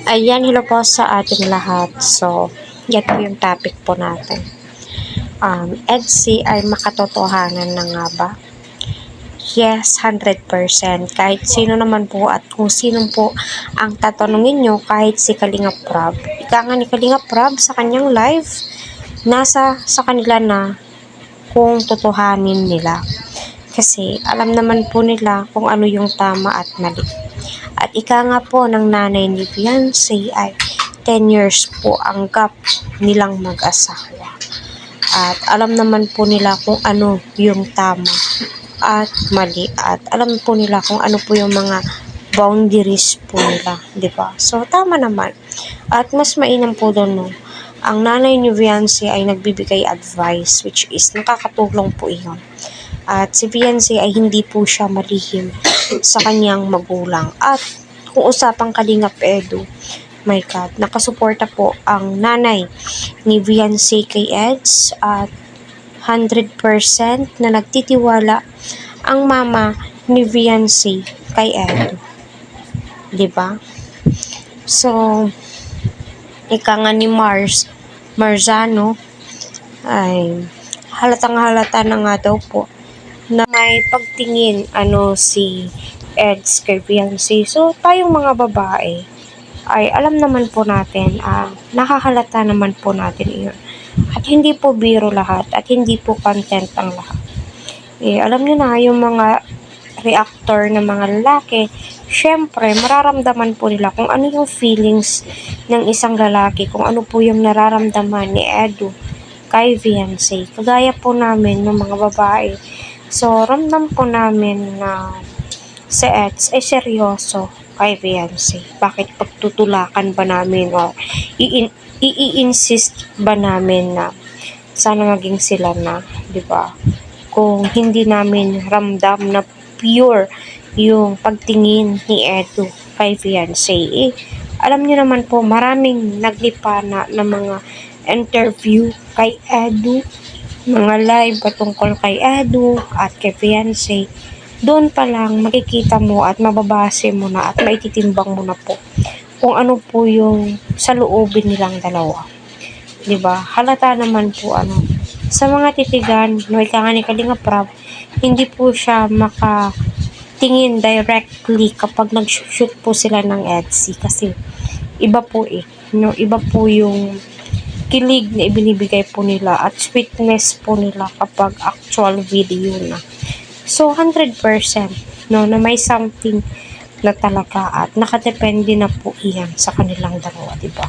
Ayan, hello po sa ating lahat. So, yan po yung topic po natin. EDSI ay makatotohanan na nga ba? Yes, 100%. Kahit sino naman po at kung sino po ang tatanungin nyo, kahit si Kalinga Prab. Ika nga ni Kalinga Prab sa kanyang live, nasa sa kanila na kung totohanin nila. Kasi alam naman po nila kung ano yung tama at mali. At ika nga po ng nanay ni Beyonce ay 10 years po ang gap nilang mag-asawa. At alam naman po nila kung ano yung tama at mali. At alam po nila kung ano po yung mga boundaries po nila, di ba? So, tama naman. At mas mainam po doon, no? Ang nanay ni Beyonce ay nagbibigay advice, which is nakakatulong po iyon. At si Beyonce ay hindi po siya malihim sa kanyang magulang. At kung usapang Kalingap Edu, my God, nakasuporta po ang nanay ni Beyonce kay Eds at 100% na nagtitiwala ang mama ni Beyonce kay Edu. Diba? So, ika nga ni Marzano ay halatang halata na nga daw po na may pagtingin si Eds kay Beyonce. So, tayong mga babae ay alam naman po natin, nakahalata naman po natin iyon. At hindi po biro lahat at hindi po content ang lahat. Alam nyo na, yung mga reactor na mga lalaki, syempre, mararamdaman po nila kung ano yung feelings ng isang lalaki, kung ano po yung nararamdaman ni Edu kay Beyonce. Kagaya po namin ng mga babae. So, ramdam po namin na si Eds ay seryoso kay Beyonce. Bakit pagtutulakan ba namin o i-insist ba namin na sana maging sila na, di ba? Kung hindi namin ramdam na pure yung pagtingin ni Edu kay Beyonce. Alam niyo naman po, maraming naglipa na ng mga interview kay Edu, mga live patungkol kay Edu at kay Beyonce. Doon pa lang makikita mo at mababase mo na at maititimbang mo na po kung ano po yung sa loobin nilang dalawa. 'Di ba? Halata naman po sa mga titigan, no, ika nga ni Kalinga Prab, hindi po siya makatingin directly kapag nag-shoot po sila ng EDSI kasi iba po no, iba po yung kilig na ibinibigay po nila at sweetness po nila kapag actual video na. So, 100% no, na may something na talaga at nakadepende na po iyan sa kanilang dalawa, diba?